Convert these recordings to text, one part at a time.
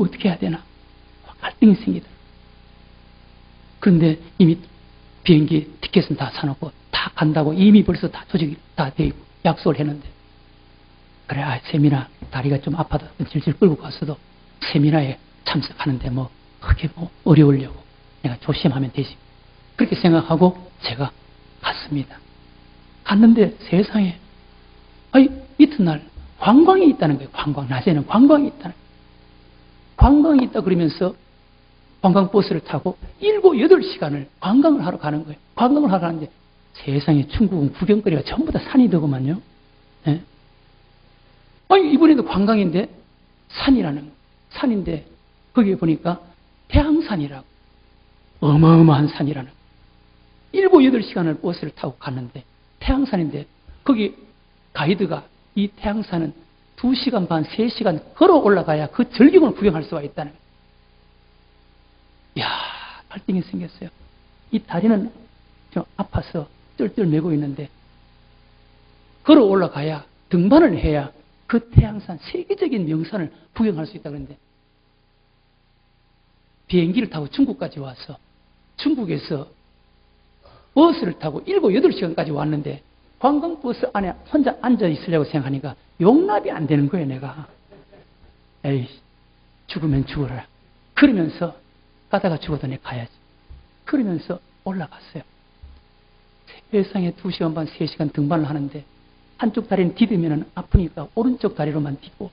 어떻게 해야 되나? 갈등이 생기더라고요. 그런데 이미 비행기 티켓은 다 사놓고 다 간다고 이미 벌써 다 조직이 다 돼 있고 약속을 했는데, 그래, 세미나 다리가 좀 아파도 질질 끌고 갔어도 세미나에 참석하는데 뭐 크게 뭐 어려우려고 내가 조심하면 되지. 그렇게 생각하고 제가 갔습니다. 갔는데 세상에, 이튿날 관광이 있다는 거예요. 관광. 낮에는 관광이 있다는 거예요. 관광이 있다 그러면서 관광버스를 타고 7, 8시간을 관광을 하러 가는 거예요. 관광을 하러 가는데 세상에 중국은 구경거리가 전부 다 산이더구만요. 네? 이번에도 관광인데 산인데 거기에 보니까 태양산이라고 어마어마한 산이라는 거예요. 7, 8시간을 버스를 타고 갔는데 태양산인데 거기 가이드가 이 태양산은 2시간 반, 3시간 걸어 올라가야 그 절경을 구경할 수가 있다는 거예요. 이야, 갈등이 생겼어요. 이 다리는 좀 아파서 쩔쩔매고 있는데 걸어 올라가야 등반을 해야 그 태양산, 세계적인 명산을 구경할 수 있다 그러는데 비행기를 타고 중국까지 와서 중국에서 버스를 타고 7, 8시간까지 왔는데 관광버스 안에 혼자 앉아 있으려고 생각하니까 용납이 안 되는 거예요, 내가. 에이, 죽으면 죽어라. 그러면서 가다가 죽어도 내가 가야지. 그러면서 올라갔어요. 세상에 2시간 반, 3시간 등반을 하는데 한쪽 다리는 디디면 아프니까 오른쪽 다리로만 딛고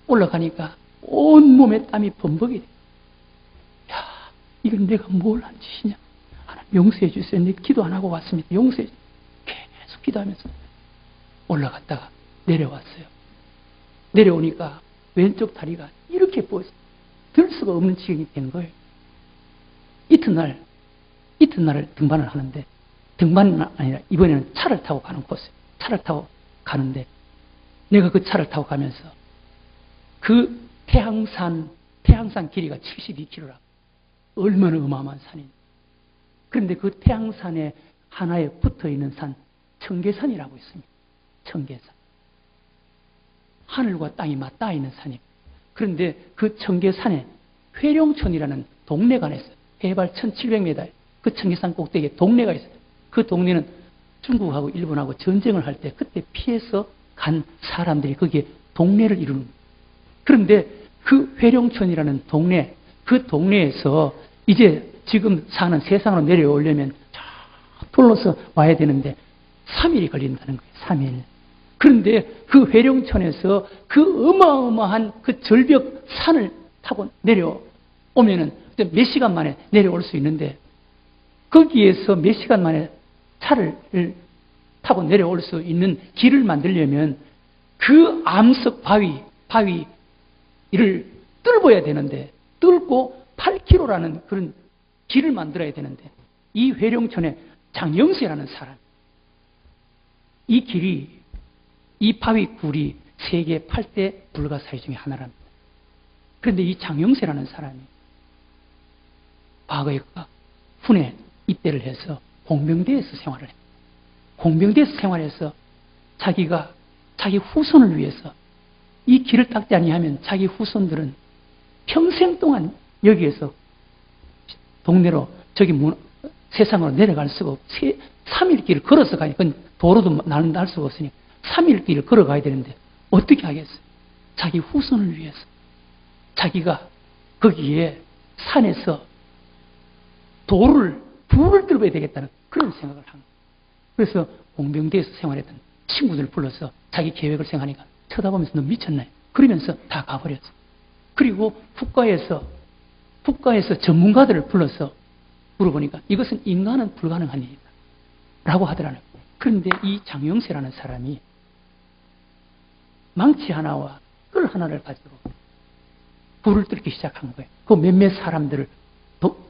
올라가니까 온몸에 땀이 범벅이 돼. 야, 이건 내가 뭘 한 짓이냐. 하나님 용서해 주세요. 내가 기도 안 하고 왔습니다. 용서해 주세요. 계속 기도하면서 올라갔다가 내려왔어요. 내려오니까 왼쪽 다리가 이렇게 들 수가 없는 지경이 된 거예요. 이튿날을 등반을 하는데 등반은 아니라 이번에는 차를 타고 가는 코스. 차를 타고 가는데 내가 그 차를 타고 가면서 그 태양산 길이가 72km라고. 얼마나 어마어마한 산인지. 그런데 그 태양산에 하나에 붙어 있는 산, 청계산이라고 있습니다. 청계산. 하늘과 땅이 맞닿아 있는 산이에요. 그런데 그 청계산에 회룡촌이라는 동네가 있어요. 해발 1700m. 그 청계산 꼭대기에 동네가 있어요. 그 동네는 중국하고 일본하고 전쟁을 할 때 그때 피해서 간 사람들이 거기에 동네를 이루는 거예요. 그런데 그 회룡촌이라는 동네, 그 동네에서 이제 지금 사는 세상으로 내려오려면 둘러서 와야 되는데 3일이 걸린다는 거예요. 3일. 그런데 그 회룡촌에서 그 어마어마한 그 절벽 산을 타고 내려오면은 몇 시간 만에 내려올 수 있는데 거기에서 몇 시간 만에 차를 타고 내려올 수 있는 길을 만들려면 그 암석 바위를 뚫어야 되는데 뚫고 8km라는 그런 길을 만들어야 되는데 이 회룡촌에 장영세라는 사람, 이 길이, 이 바위 굴이 세계 8대 불가사의 중에 하나랍니다. 그런데 이 장영세라는 사람이 과거에 훈에 입대를 해서 공병대에서 생활을 했습니다. 공병대에서 생활해서 자기 후손을 위해서 이 길을 닦지 아니하면 자기 후손들은 평생 동안 여기에서 동네로 세상으로 내려갈 수가 없고 3일 길을 걸어서 가니 그건 도로도 날 수가 없으니 3일 길을 걸어가야 되는데 어떻게 하겠어요? 자기 후손을 위해서 자기가 거기에 산에서 불을 뚫어야 되겠다는 그런 생각을 한 거예요. 그래서 공병대에서 생활했던 친구들을 불러서 자기 계획을 생각하니까 쳐다보면서 너 미쳤나요? 그러면서 다 가버렸어. 그리고 국가에서 전문가들을 불러서 물어보니까 이것은 인간은 불가능한 일이다 라고 하더라고요. 그런데 이 장영세라는 사람이 망치 하나와 끌 하나를 가지고 불을 뚫기 시작한 거예요. 그 몇몇 사람들을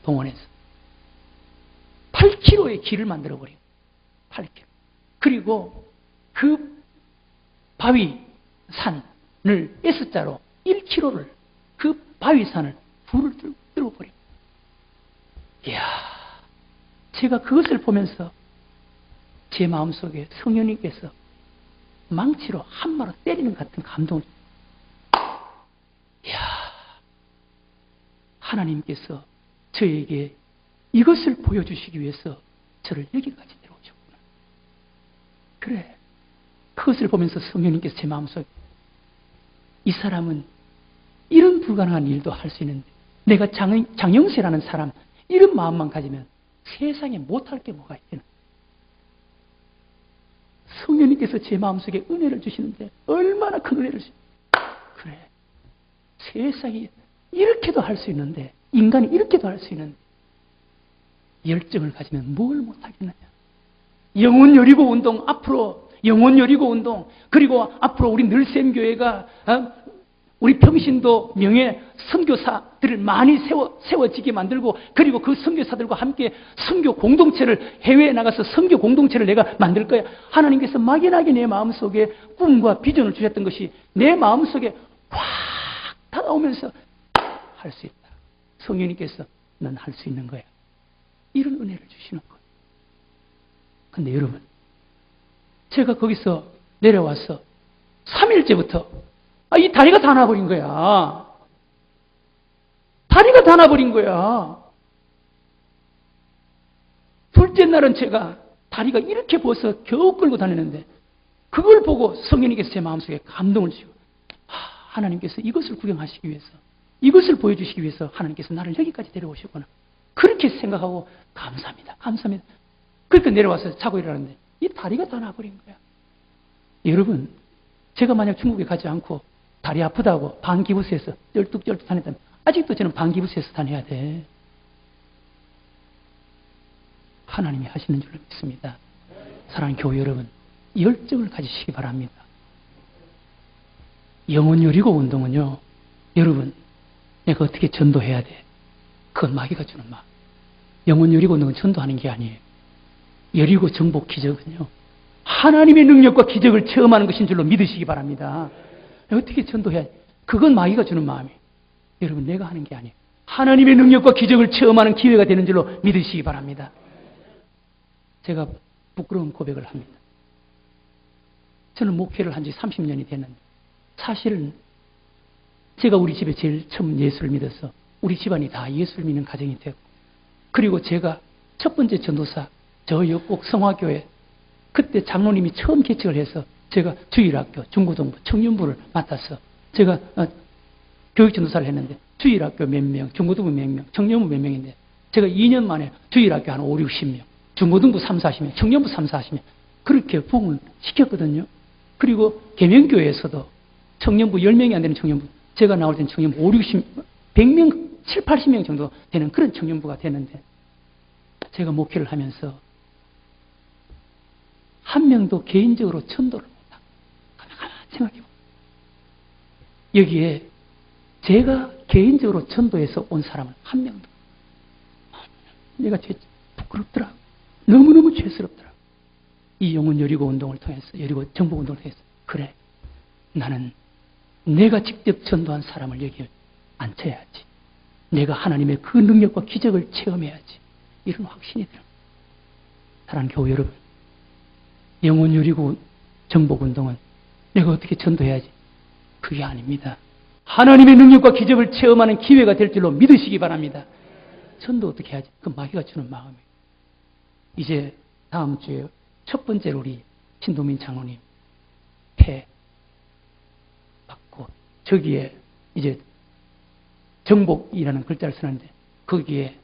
동원해서 8km의 길을 만들어버려요. 8km. 그리고 그 바위산을 S자로 1km를 그 바위산을 불을 뚫어버려요. 이야, 제가 그것을 보면서 제 마음속에 성령님께서 망치로 한마로 때리는 것 같은 감동을. 이야, 하나님께서 저에게 이것을 보여주시기 위해서 저를 여기까지 데려오셨구나. 그래. 그것을 보면서 성령님께서 제 마음속에 이 사람은 이런 불가능한 일도 할 수 있는데 내가 장영세라는 사람 이런 마음만 가지면 세상에 못할 게 뭐가 있겠나. 성령님께서 제 마음속에 은혜를 주시는데 얼마나 큰 은혜를 주시는데 그래. 세상이 이렇게도 할 수 있는데 인간이 이렇게도 할 수 있는데 열정을 가지면 뭘 못하겠느냐. 영혼 여리고 운동 앞으로 영혼 여리고 운동 그리고 앞으로 우리 늘샘교회가 우리 평신도 명예 선교사들을 많이 세워지게 만들고 그리고 그 선교사들과 함께 선교 공동체를 해외에 나가서 선교 공동체를 내가 만들 거야. 하나님께서 막연하게 내 마음속에 꿈과 비전을 주셨던 것이 내 마음속에 확 다가오면서 할 수 있다. 성령님께서 넌 할 수 있는 거야. 이런 은혜를 주시는 거예요. 근데 여러분 제가 거기서 내려와서 3일째부터 이 다리가 다 나버린 거야. 다리가 다 나버린 거야. 둘째 날은 제가 다리가 이렇게 부어서 겨우 끌고 다니는데 그걸 보고 성령님께서 제 마음속에 감동을 주시고 하나님께서 이것을 구경하시기 위해서 이것을 보여주시기 위해서 하나님께서 나를 여기까지 데려오셨구나. 그렇게 생각하고 감사합니다. 감사합니다. 그렇게 내려와서 자고 일어났는데 이 다리가 다 나버린 거야. 여러분 제가 만약 중국에 가지 않고 다리 아프다고 반기부스에서 쩔뚝쩔뚝 다녔다면 아직도 저는 반기부스에서 다녀야 돼. 하나님이 하시는 줄로 믿습니다. 사랑하는 교회 여러분 열정을 가지시기 바랍니다. 영혼 여리고 운동은요 여러분 내가 어떻게 전도해야 돼. 그건 마귀가 주는 마음. 영혼 여리고 운동은 전도하는 게 아니에요. 여리고 정복 기적은요 하나님의 능력과 기적을 체험하는 것인 줄로 믿으시기 바랍니다. 어떻게 전도해야 돼. 그건 마귀가 주는 마음이에요. 여러분 내가 하는 게 아니에요. 하나님의 능력과 기적을 체험하는 기회가 되는 줄로 믿으시기 바랍니다. 제가 부끄러운 고백을 합니다. 저는 목회를 한 지 30년이 됐는데 사실은 제가 우리 집에 제일 처음 예수를 믿어서 우리 집안이 다 예수를 믿는 가정이 되고 그리고 제가 첫 번째 전도사 저 역곡 성화교회 그때 장로님이 처음 개척을 해서 제가 주일학교, 중고등부, 청년부를 맡아서 제가 교육전도사를 했는데 주일학교 몇 명, 중고등부 몇 명, 청년부 몇 명인데 제가 2년 만에 주일학교 한 5, 60명, 중고등부 3, 40명, 청년부 3, 40명 그렇게 부흥을 시켰거든요. 그리고 계명교회에서도 청년부 10명이 안 되는 청년부 제가 나올 땐 청년부 5, 60, 100명, 7, 80명 정도 되는 그런 청년부가 됐는데 제가 목회를 하면서 한 명도 개인적으로 전도를 못하고 가만히 생각해보세요. 여기에 제가 개인적으로 전도해서 온 사람은 한 명도 내가 부끄럽더라. 너무너무 죄스럽더라. 이 영혼 여리고 운동을 통해서 여리고 정복 운동을 통해서 그래 나는 내가 직접 전도한 사람을 여기 앉혀야지. 내가 하나님의 그 능력과 기적을 체험해야지. 이런 확신이 들어요. 사랑하는 교회 여러분 영혼 여리고 정복 운동은 내가 어떻게 전도해야지. 그게 아닙니다. 하나님의 능력과 기적을 체험하는 기회가 될 줄로 믿으시기 바랍니다. 전도 어떻게 해야지. 그 마귀가 주는 마음이에요. 이제 다음 주에 첫 번째로 우리 신도민 장로님 폐 받고 저기에 이제 정복이라는 글자를 쓰는데 거기에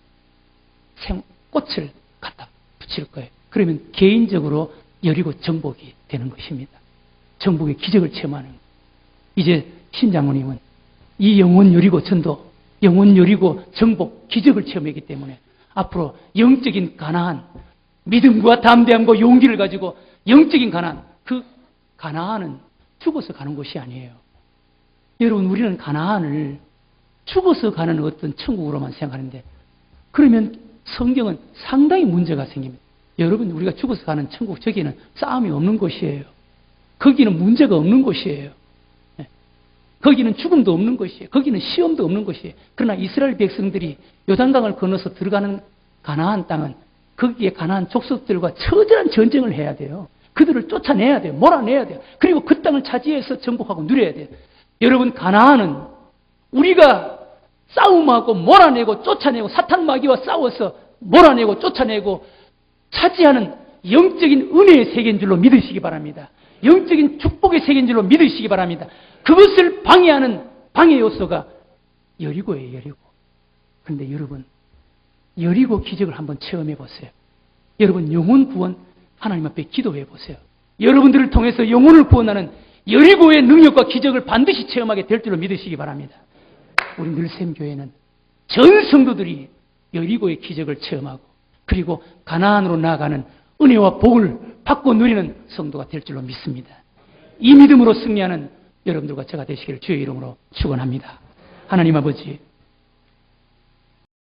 꽃을 갖다 붙일 거예요. 그러면 개인적으로 여리고 정복이 되는 것입니다. 정복의 기적을 체험하는 거예요. 이제 신장로님은 이 영혼 여리고 전도, 영혼 여리고 정복, 기적을 체험했기 때문에 앞으로 영적인 가나안, 믿음과 담대함과 용기를 가지고 영적인 가나안, 그 가나안은 죽어서 가는 곳이 아니에요. 여러분 우리는 가나안을 죽어서 가는 어떤 천국으로만 생각하는데 그러면 성경은 상당히 문제가 생깁니다. 여러분 우리가 죽어서 가는 천국 저기는 싸움이 없는 곳이에요. 거기는 문제가 없는 곳이에요. 거기는 죽음도 없는 곳이에요. 거기는 시험도 없는 곳이에요. 그러나 이스라엘 백성들이 요단강을 건너서 들어가는 가나안 땅은 거기에 가나안 족속들과 처절한 전쟁을 해야 돼요. 그들을 쫓아내야 돼요. 몰아내야 돼요. 그리고 그 땅을 차지해서 정복하고 누려야 돼요. 여러분 가나안은 우리가 싸움하고 몰아내고 쫓아내고 사탄 마귀와 싸워서 몰아내고 쫓아내고 차지하는 영적인 은혜의 세계인 줄로 믿으시기 바랍니다. 영적인 축복의 세계인 줄로 믿으시기 바랍니다. 그것을 방해하는 방해 요소가 여리고예요, 여리고. 그런데 여러분, 여리고 기적을 한번 체험해 보세요. 여러분, 영혼 구원 하나님 앞에 기도해 보세요. 여러분들을 통해서 영혼을 구원하는 여리고의 능력과 기적을 반드시 체험하게 될 줄로 믿으시기 바랍니다. 우리 늘샘교회는 전 성도들이 여리고의 기적을 체험하고 그리고 가나안으로 나아가는 은혜와 복을 받고 누리는 성도가 될 줄로 믿습니다. 이 믿음으로 승리하는 여러분들과 제가 되시기를 주의 이름으로 축원합니다. 하나님 아버지,